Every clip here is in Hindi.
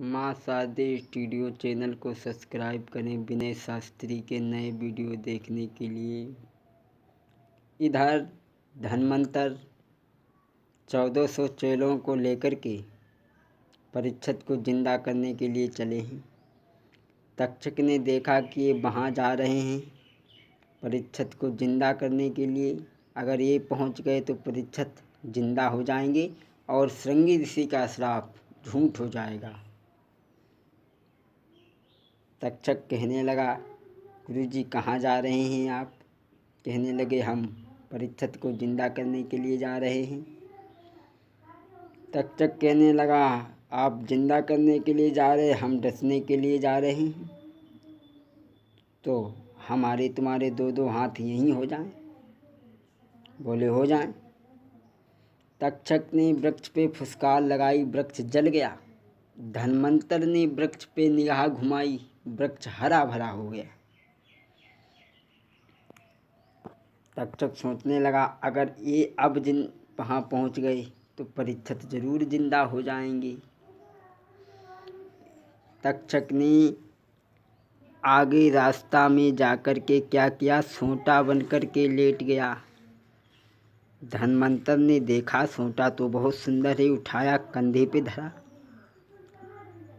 माँ शारदे स्टूडियो चैनल को सब्सक्राइब करें विनय शास्त्री के नए वीडियो देखने के लिए। इधर धन्वंतर 1400 चेलों को लेकर के परीक्षित को जिंदा करने के लिए चले हैं। तक्षक ने देखा कि ये वहाँ जा रहे हैं परीक्षित को जिंदा करने के लिए। अगर ये पहुँच गए तो परीक्षित जिंदा हो जाएंगे और श्रृंगी ऋषि का श्राप झूठ हो जाएगा। तक्षक कहने लगा, गुरुजी कहाँ जा रहे हैं आप? कहने लगे, हम परीक्षित को जिंदा करने के लिए जा रहे हैं। तक्षक कहने लगा, आप जिंदा करने के लिए जा रहे, हम डसने के लिए जा रहे हैं, तो हमारे तुम्हारे दो दो हाथ यहीं हो जाएं। बोले हो जाएं। तक्षक ने वृक्ष पे फुसकार लगाई, वृक्ष जल गया। धन्वंतर ने वृक्ष पे निगाह घुमाई, वृक्ष हरा भरा हो गया। तक्षक सोचने लगा, अगर ये अब वहाँ पहुँच गए तो परीक्षित जरूर जिंदा हो जाएंगे। तक्षक ने आगे रास्ता में जाकर के क्या किया, सोंटा बनकर के लेट गया। धन्वंतर ने देखा सोंटा तो बहुत सुंदर है, उठाया कंधे पे धरा,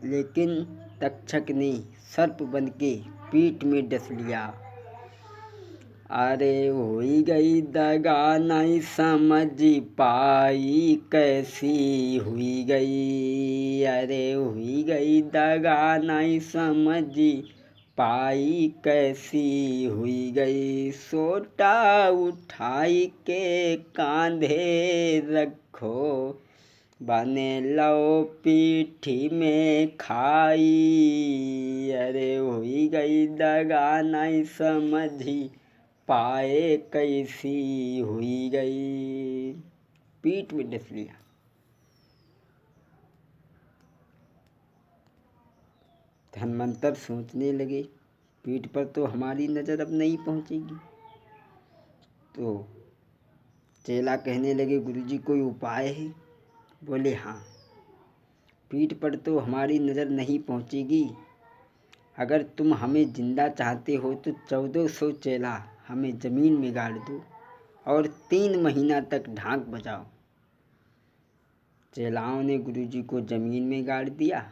लेकिन तक्षक ने सर्प बन के पीठ में डस लिया। अरे हुई गई दगा नहीं समझ पाई, कैसी हुई गई। अरे हुई गई दगा नहीं समझ पाई, कैसी हुई गई। सोटा उठाई के कांधे रखो, बने लो पीठी में खाई। अरे हुई गई दगा नहीं समझी पाए, कैसी हुई गई। पीठ में डस लिया। धन्वंतर सोचने लगे, पीठ पर तो हमारी नज़र अब नहीं पहुँचेगी। तो चेला कहने लगे, गुरुजी कोई उपाय है? बोले हाँ, पीठ पर तो हमारी नज़र नहीं पहुँचेगी। अगर तुम हमें जिंदा चाहते हो तो 1400 चेला हमें ज़मीन में गाड़ दो और 3 महीना तक ढाक बजाओ। चेलाओं ने गुरुजी को ज़मीन में गाड़ दिया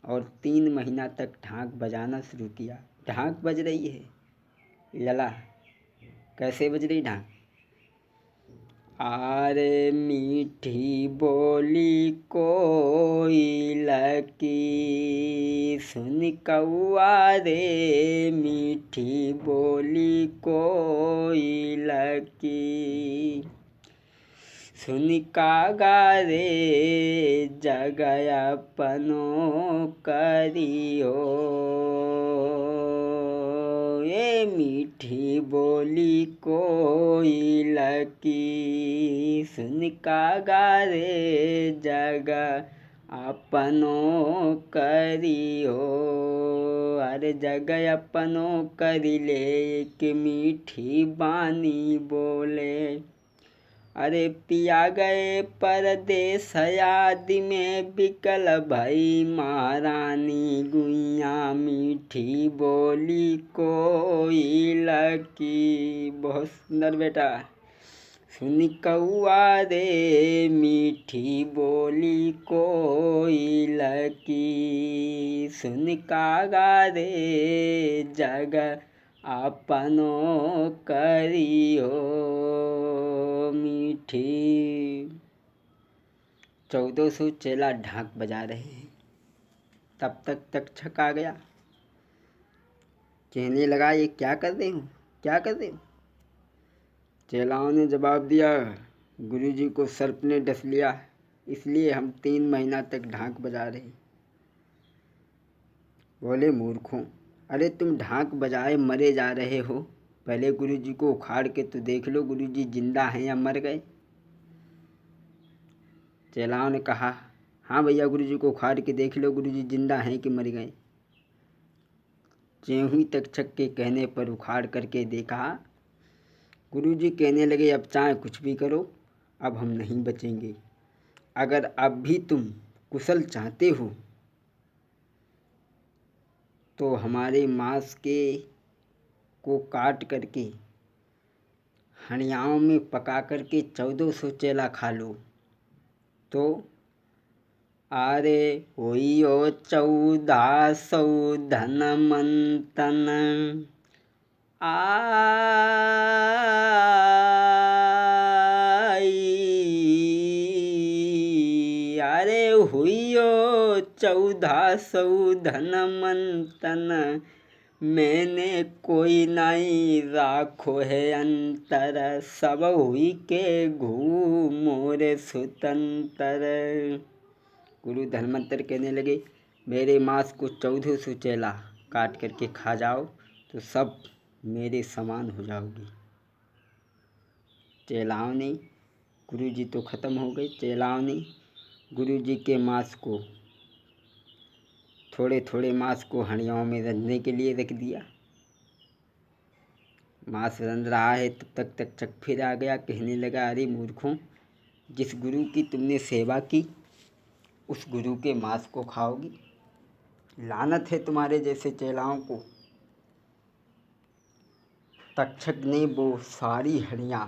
और 3 महीना तक ढाक बजाना शुरू किया। ढाक बज रही है। लला कैसे बज रही ढाक? आरे मीठी बोली कोयल की, सुन कौआ रे मीठी बोली कोयल की। सुन कागा रे जगय अपनो करियो। ये मीठी बोली कोयल की, सुन कागा रे जगह अपनो करियो। अरे जगह अपनो करी ले, एक मीठी बानी बोले। अरे पिया गए परदेस आदि में, बिकल भई महारानी गुइया मीठी बोली कोयल की। बहुत सुंदर बेटा। सुन कौआ रे मीठी बोली कोयल की, सुन कागा रे जगह अपनो करियो मीठी। 1400 चेला ढाक बजा रहे हैं। तब तक तक्षक आ गया। कहने लगा, ये क्या कर रहे हो, क्या कर रहे हो? चेलाओं ने जवाब दिया, गुरुजी को सर्प ने डस लिया, इसलिए हम 3 महीना तक ढाक बजा रहे। बोले मूर्खों, अरे तुम ढाक बजाए मरे जा रहे हो, पहले गुरुजी को उखाड़ के तो देख लो, गुरुजी जिंदा हैं या मर गए। चेलाओं ने कहा, हाँ भैया, गुरुजी को उखाड़ के देख लो, गुरुजी जिंदा हैं कि मर गए। ज्यों ही तक्षक के कहने पर उखाड़ करके देखा, गुरुजी कहने लगे, अब चाहे कुछ भी करो, अब हम नहीं बचेंगे। अगर अब भी तुम कुशल चाहते हो तो हमारे मांस के को काट करके हंडियाओं में पका करके 1400 चेला खा लो। तो अरे होइयो 1400 धनमंतन आई। अरे हुइयो 1400 धनमंतन, मैंने कोई नहीं राखो है अंतर, सब हुई के घूमोरे स्वतंत्र। गुरु धन्वंतर कहने लगे, मेरे मांस को 1400 चेला काट करके खा जाओ तो सब मेरे समान हो जाओगे। चेलाओं ने, गुरु जी तो ख़त्म हो गए, चेलाओं ने गुरु जी के मांस को, थोड़े थोड़े मांस को हंडियाओं में रंधने के लिए रख दिया। मांस रंध रहा है तब तक चक फिर आ गया, कहने लगा, अरे मूर्खों, जिस गुरु की तुमने सेवा की उस गुरु के मांस को खाओगी? लानत है तुम्हारे जैसे चेलाओं को। तक्षक ने वो सारी हंडियाँ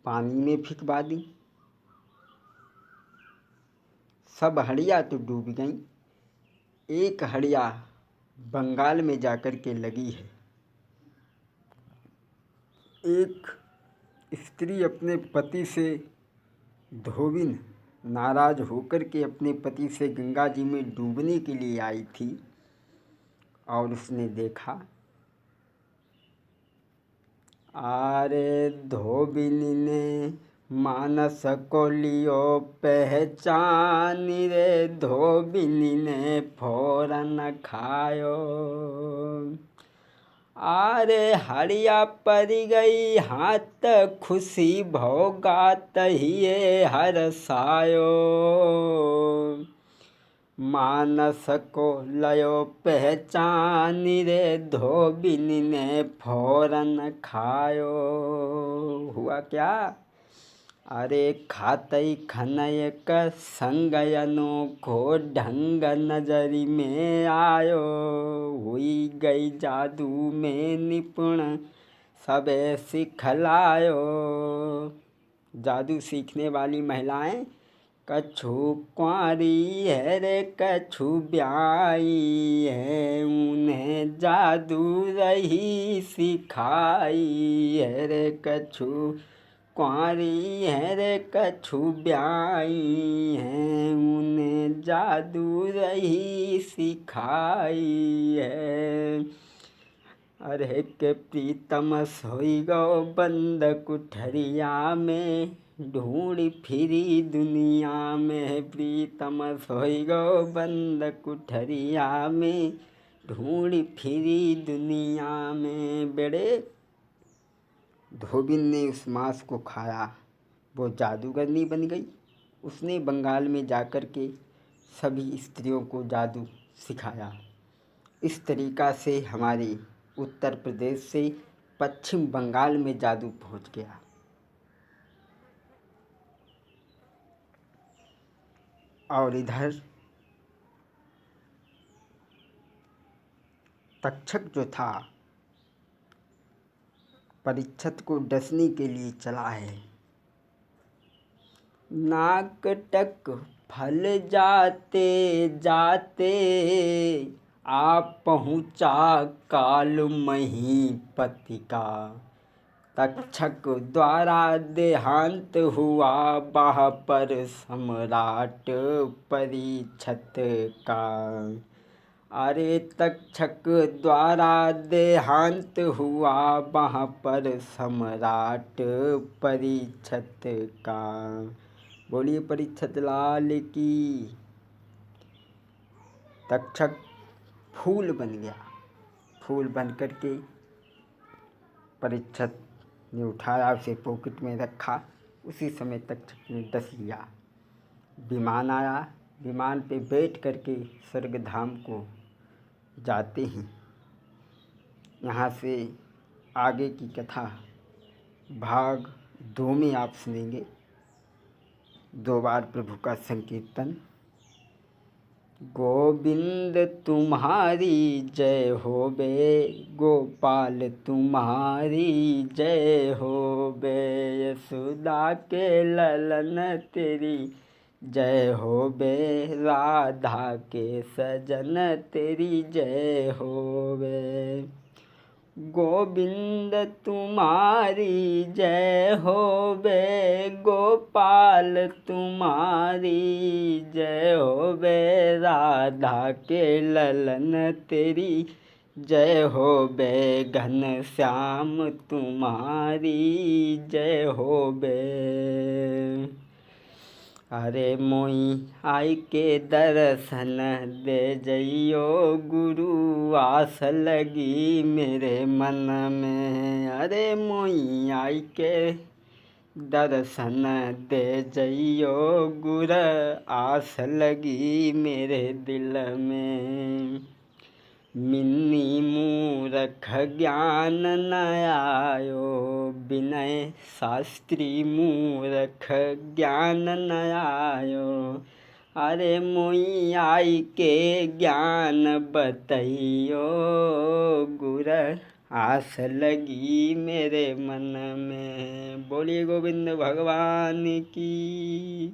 पानी में फिकवा दी। सब हंडियाँ तो डूब गईं, एक हंडिया बंगाल में जाकर के लगी है। एक स्त्री अपने पति से धोबिन नाराज होकर के अपने पति से गंगा जी में डूबने के लिए आई थी और उसने देखा, आरे धोबिन ने मानस को लियो पहचान रे, धोबिन ने फौरन खायो। आरे हड़िया पड़ गई हाथ, खुशी भोगात ही हरसायो। मानस को लयो पहचान रे, धोबिन ने फौरन खायो। हुआ क्या? अरे खातई खनय का संगयनो को ढंग नजरी में आयो। हुई गई जादू में निपुण सबे सिखलायो। जादू सीखने वाली महिलाएं कछु कुंवारी है रे, कछु ब्याई है, उन्हें जादू रही सिखाई है रे। कछु कुंवारी है रे, कछु ब्याई है, उन्हें जादू रही सिखाई है। अरे के प्रीतम सोई गो बंद कुठरिया में, ढूंढ फिरी दुनिया में। प्रीतम सोई गो बंद कुठरिया में, ढूंढ फिरी दुनिया में। बेड़े धोबिन ने उस मांस को खाया, वो जादूगरनी बन गई। उसने बंगाल में जाकर के सभी स्त्रियों को जादू सिखाया। इस तरीक़ा से हमारे उत्तर प्रदेश से पश्चिम बंगाल में जादू पहुंच गया। और इधर तक्षक जो था परीक्षित को डसने के लिए चला है। नाक टक फल जाते जाते, आप पहुँचा काल महीपति का। तक्षक द्वारा देहांत हुआ बाह पर सम्राट परीक्षित का। अरे तक्षक द्वारा देहांत हुआ वहाँ पर सम्राट परीक्षित का। बोलिए परीक्षित लाल की। तक्षक फूल बन गया। फूल बन कर के परीक्षित ने उठाया, उसे पॉकेट में रखा। उसी समय तक्षक ने डस लिया। विमान आया, विमान पे बैठ कर के स्वर्गधाम को जाते हैं। यहाँ से आगे की कथा भाग 2 में आप सुनेंगे। 2 बार प्रभु का संकीर्तन। गोविंद तुम्हारी जय हो बे, गोपाल तुम्हारी जय हो बे, यशोदा के ललन तेरी जय हो बे, राधा के सजन तेरी जय हो बे। गोविंद तुम्हारी जय हो बे, गोपाल तुम्हारी जय हो बे, राधा के ललन तेरी जय हो बे, घनश्याम तुम्हारी जय हो बे। अरे मोई आई के दर्शन दे जइयो गुरु, आस लगी मेरे मन में। अरे मोई आई के दर्शन दे जइयो गुरु, आस लगी मेरे दिल में। मिन्नी मूरख ज्ञान न आयो, विनय शास्त्री मूरख ज्ञान न आयो। अरे मोई आई के ज्ञान बतइयो गुरु, आस लगी मेरे मन में। बोलिए गोविंद भगवान की।